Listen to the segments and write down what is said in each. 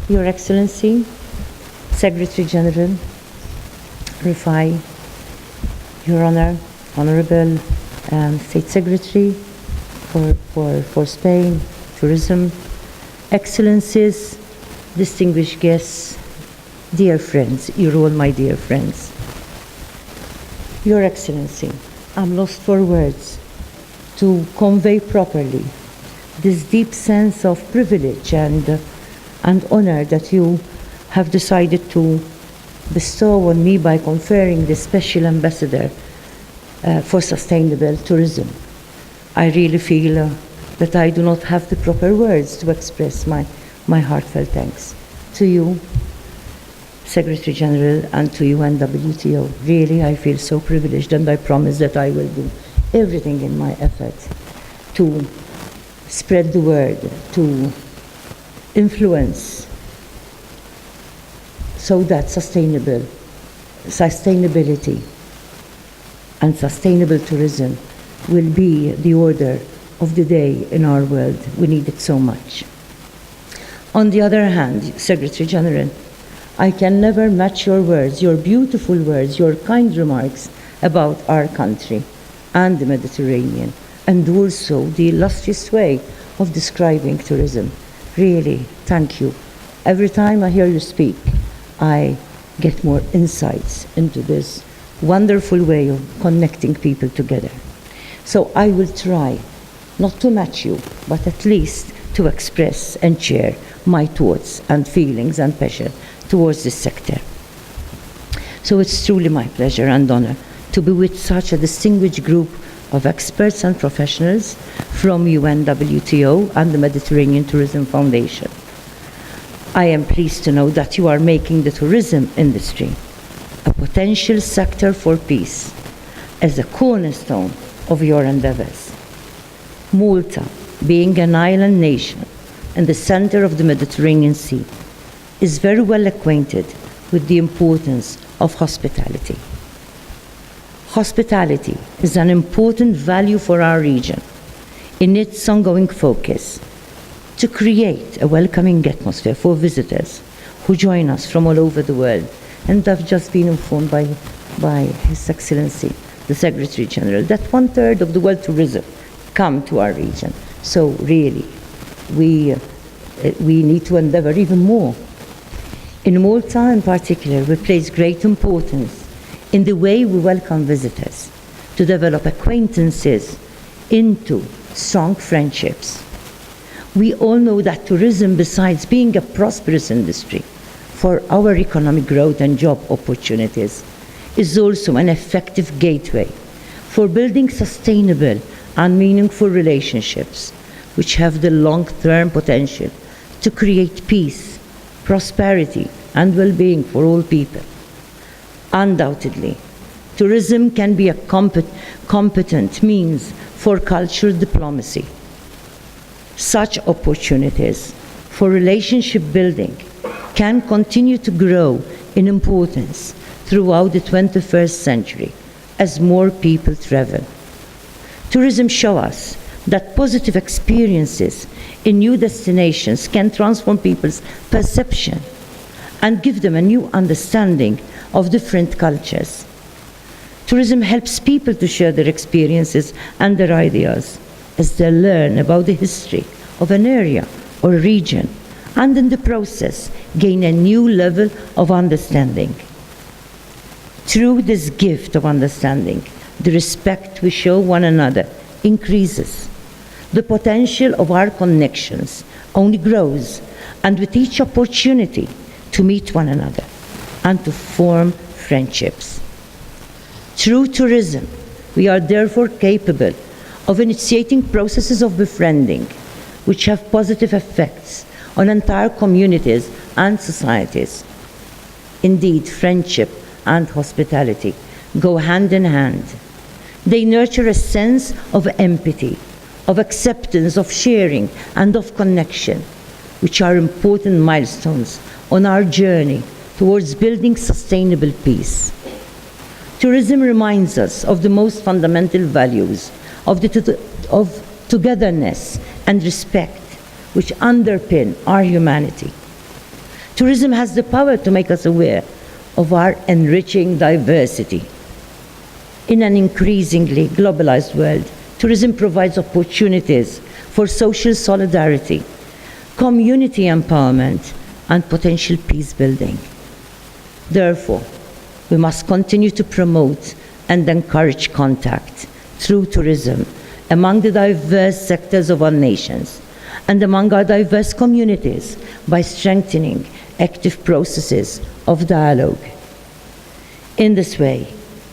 Your Excellency, Secretary General Rifai, Your Honor, Honorable State Secretary for Spain, Tourism, Excellencies, distinguished guests, dear friends, you're all my dear friends. Your Excellency, I'm lost for words to convey properly this deep sense of privilege and honor that you have decided to bestow on me by conferring the Special Ambassador for Sustainable Tourism. I really feel that I do not have the proper words to express my heartfelt thanks to you, Secretary General, and to UNWTO. Really, I feel so privileged, and I promise that I will do everything in my effort to spread the word, to influence, so that sustainability and sustainable tourism will be the order of the day in our world. We need it so much. On the other hand, Secretary General, I can never match your words, your beautiful words, your kind remarks about our country and the Mediterranean, and also the illustrious way of describing tourism. Really, thank you. Every time I hear you speak, I get more insights into this wonderful way of connecting people together. So I will try not to match you, but at least to express and share my thoughts and feelings and passion towards this sector. So it's truly my pleasure and honor to be with such a distinguished group of experts and professionals from UNWTO and the Mediterranean Tourism Foundation. I am pleased to know that you are making the tourism industry a potential sector for peace as a cornerstone of your endeavors. Malta, being an island nation in the center of the Mediterranean Sea, is very well acquainted with the importance of hospitality. Hospitality is an important value for our region in its ongoing focus to create a welcoming atmosphere for visitors who join us from all over the world. And I've just been informed by His Excellency, the Secretary General, that 1/3 of the world tourism come to our region. So really, we need to endeavor even more. In Malta in particular, we place great importance in the way we welcome visitors, to develop acquaintances into strong friendships. We all know that tourism, besides being a prosperous industry for our economic growth and job opportunities, is also an effective gateway for building sustainable and meaningful relationships, which have the long-term potential to create peace, prosperity, and well-being for all people. Undoubtedly, tourism can be a competent means for cultural diplomacy. Such opportunities for relationship building can continue to grow in importance throughout the 21st century as more people travel. Tourism shows us that positive experiences in new destinations can transform people's perception and give them a new understanding of different cultures. Tourism helps people to share their experiences and their ideas as they learn about the history of an area or a region, and in the process gain a new level of understanding. Through this gift of understanding, the respect we show one another increases. The potential of our connections only grows, and with each opportunity to meet one another and to form friendships. Through tourism, we are therefore capable of initiating processes of befriending, which have positive effects on entire communities and societies. Indeed, friendship and hospitality go hand in hand. They nurture a sense of empathy, of acceptance, of sharing, and of connection, which are important milestones on our journey towards building sustainable peace. Tourism reminds us of the most fundamental values of togetherness and respect, which underpin our humanity. Tourism has the power to make us aware of our enriching diversity. In an increasingly globalized world, tourism provides opportunities for social solidarity, community empowerment, and potential peace building. Therefore, we must continue to promote and encourage contact through tourism among the diverse sectors of our nations and among our diverse communities by strengthening active processes of dialogue. In this way,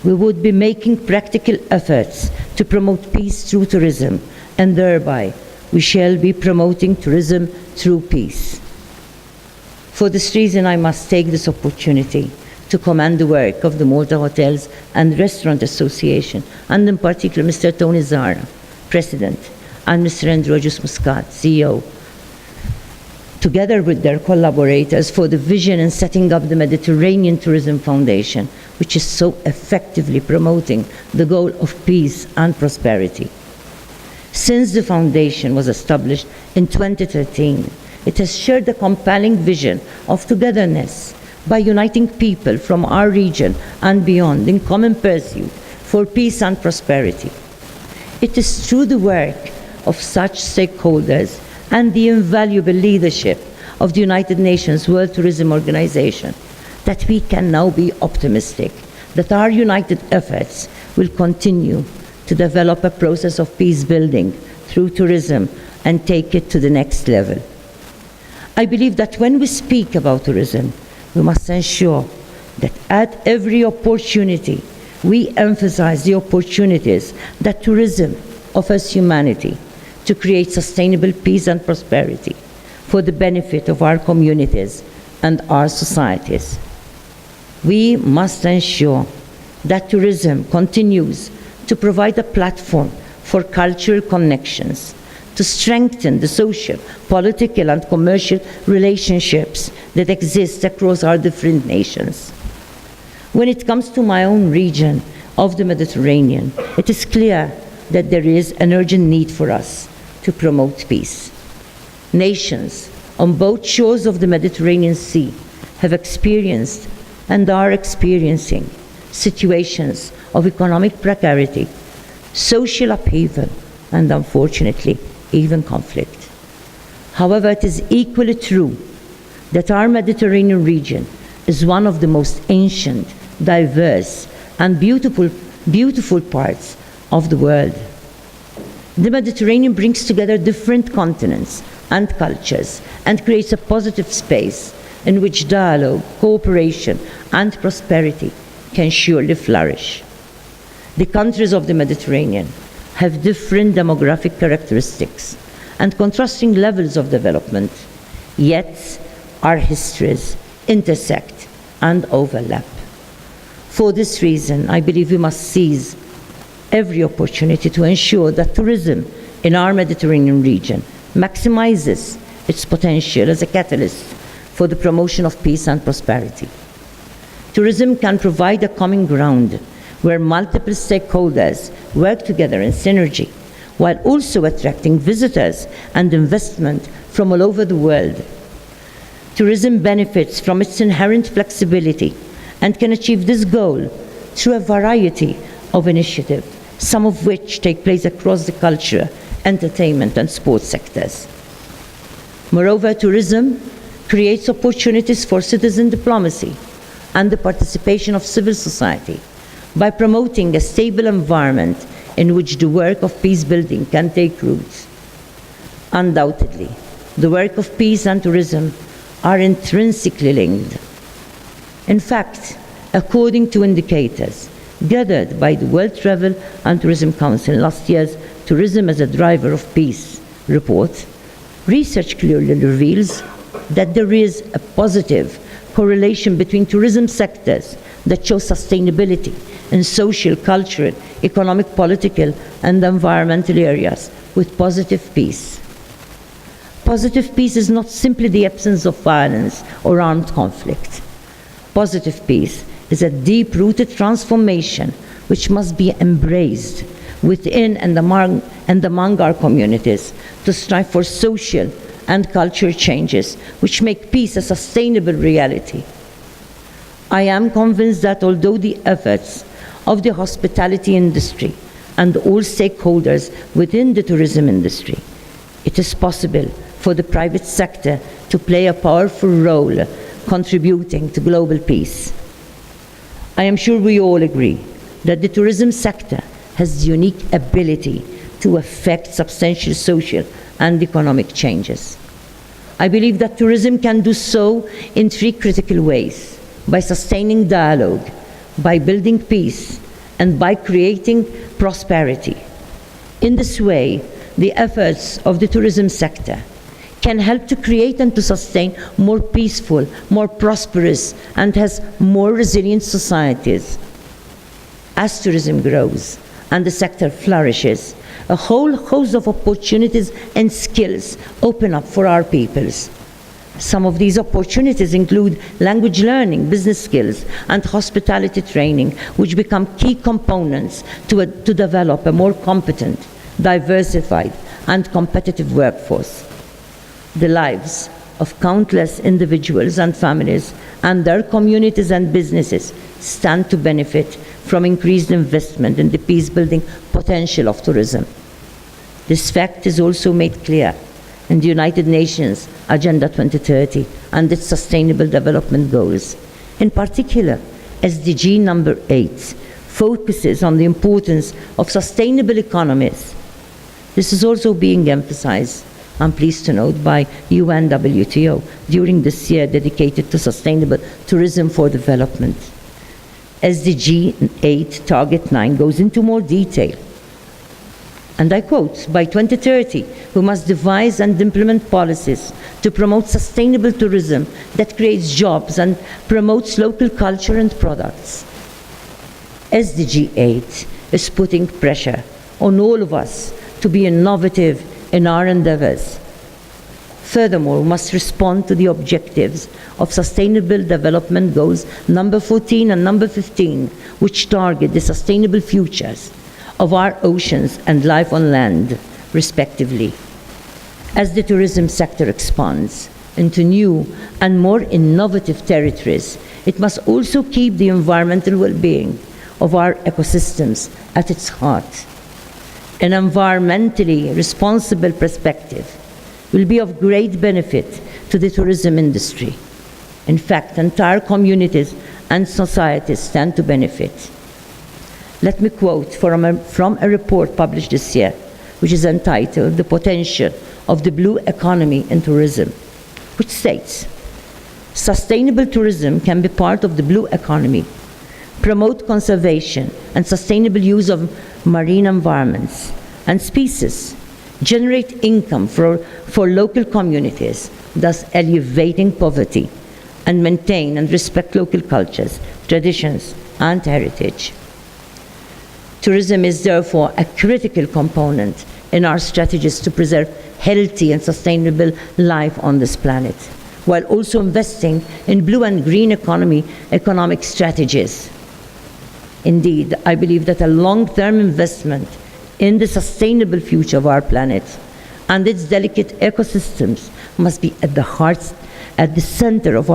we would be making practical efforts to promote peace through tourism, and thereby we shall be promoting tourism through peace. For this reason, I must take this opportunity to commend the work of the Malta Hotels and Restaurant Association, and in particular Mr. Tony Zara, President, and Mr. Androgis Muscat, CEO, together with their collaborators, for the vision in setting up the Mediterranean Tourism Foundation, which is so effectively promoting the goal of peace and prosperity. Since the foundation was established in 2013, it has shared a compelling vision of togetherness by uniting people from our region and beyond in common pursuit for peace and prosperity. It is through the work of such stakeholders and the invaluable leadership of the United Nations World Tourism Organization that we can now be optimistic that our united efforts will continue to develop a process of peace building through tourism and take it to the next level. I believe that when we speak about tourism, we must ensure that at every opportunity, we emphasize the opportunities that tourism offers humanity to create sustainable peace and prosperity for the benefit of our communities and our societies. We must ensure that tourism continues to provide a platform for cultural connections, to strengthen the social, political, and commercial relationships that exist across our different nations. When it comes to my own region of the Mediterranean, it is clear that there is an urgent need for us to promote peace. Nations on both shores of the Mediterranean Sea have experienced and are experiencing situations of economic precarity, social upheaval, and unfortunately, even conflict. However, it is equally true that our Mediterranean region is one of the most ancient, diverse, and beautiful parts of the world. The Mediterranean brings together different continents and cultures and creates a positive space in which dialogue, cooperation, and prosperity can surely flourish. The countries of the Mediterranean have different demographic characteristics and contrasting levels of development, yet our histories intersect and overlap. For this reason, I believe we must seize every opportunity to ensure that tourism in our Mediterranean region maximizes its potential as a catalyst for the promotion of peace and prosperity. Tourism can provide a common ground where multiple stakeholders work together in synergy, while also attracting visitors and investment from all over the world. Tourism benefits from its inherent flexibility and can achieve this goal through a variety of initiatives, some of which take place across the cultural entertainment, and sports sectors. Moreover, tourism creates opportunities for citizen diplomacy and the participation of civil society by promoting a stable environment in which the work of peace building can take root. Undoubtedly, the work of peace and tourism are intrinsically linked. In fact, according to indicators gathered by the World Travel and Tourism Council in last year's Tourism as a Driver of Peace report, research clearly reveals that there is a positive correlation between tourism sectors that show sustainability in social, cultural, economic, political, and environmental areas with positive peace. Positive peace is not simply the absence of violence or armed conflict. Positive peace is a deep-rooted transformation which must be embraced within and among our communities to strive for social and cultural changes which make peace a sustainable reality. I am convinced that although the efforts of the hospitality industry and all stakeholders within the tourism industry, it is possible for the private sector to play a powerful role contributing to global peace. I am sure we all agree that the tourism sector has the unique ability to affect substantial social and economic changes. I believe that tourism can do so in three critical ways: by sustaining dialogue, by building peace, and by creating prosperity. In this way, the efforts of the tourism sector can help to create and to sustain more peaceful, more prosperous, and has more resilient societies. As tourism grows and the sector flourishes, a whole host of opportunities and skills open up for our peoples. Some of these opportunities include language learning, business skills, and hospitality training, which become key components to develop a more competent, diversified, and competitive workforce. The lives of countless individuals and families and their communities and businesses stand to benefit from increased investment in the peace-building potential of tourism. This fact is also made clear in the United Nations Agenda 2030 and its Sustainable Development Goals. In particular, SDG number 8 focuses on the importance of sustainable economies. This is also being emphasized, I'm pleased to note, by UNWTO during this year dedicated to sustainable tourism for development. SDG 8 Target 9 goes into more detail. And I quote, by 2030, we must devise and implement policies to promote sustainable tourism that creates jobs and promotes local culture and products. SDG 8 is putting pressure on all of us to be innovative in our endeavors. Furthermore, we must respond to the objectives of Sustainable Development Goals number 14 and number 15, which target the sustainable futures of our oceans and life on land, respectively. As the tourism sector expands into new and more innovative territories, it must also keep the environmental well-being of our ecosystems at its heart. An environmentally responsible perspective will be of great benefit to the tourism industry. In fact, entire communities and societies stand to benefit. Let me quote from a report published this year, which is entitled "The Potential of the Blue Economy in Tourism," which states, sustainable tourism can be part of the blue economy, promote conservation and sustainable use of marine environments and species, generate income for local communities, thus alleviating poverty, and maintain and respect local cultures, traditions, and heritage. Tourism is therefore a critical component in our strategies to preserve healthy and sustainable life on this planet, while also investing in blue and green economic strategies. Indeed, I believe that a long-term investment in the sustainable future of our planet and its delicate ecosystems must be at the center of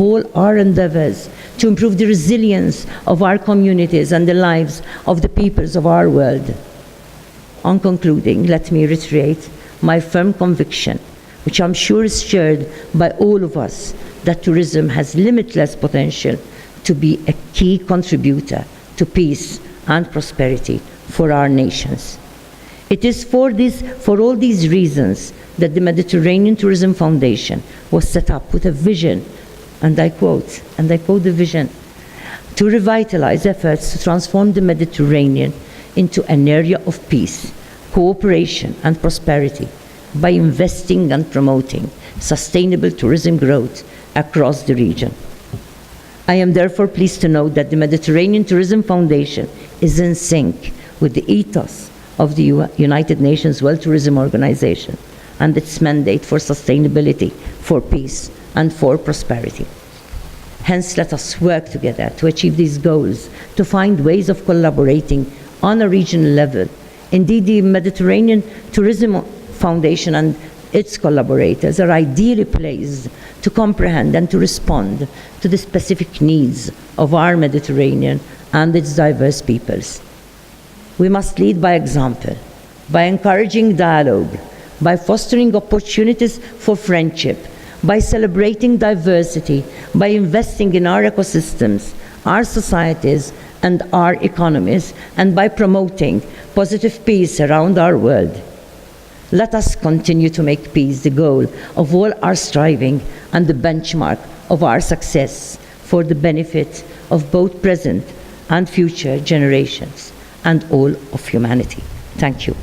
all our endeavors to improve the resilience of our communities and the lives of the peoples of our world. On concluding, let me reiterate my firm conviction, which I'm sure is shared by all of us, that tourism has limitless potential to be a key contributor to peace and prosperity for our nations. It is for all these reasons that the Mediterranean Tourism Foundation was set up with a vision, and I quote the vision, to revitalize efforts to transform the Mediterranean into an area of peace, cooperation and prosperity by investing and promoting sustainable tourism growth across the region. I am therefore pleased to note that the Mediterranean Tourism Foundation is in sync with the ethos of the United Nations World Tourism Organization and its mandate for sustainability, for peace, and for prosperity. Hence, let us work together to achieve these goals, to find ways of collaborating on a regional level. Indeed, the Mediterranean Tourism Foundation and its collaborators are ideally placed to comprehend and to respond to the specific needs of our Mediterranean and its diverse peoples. We must lead by example, by encouraging dialogue, by fostering opportunities for friendship, by celebrating diversity, by investing in our ecosystems, our societies, and our economies, and by promoting positive peace around our world. Let us continue to make peace the goal of all our striving and the benchmark of our success for the benefit of both present and future generations and all of humanity. Thank you.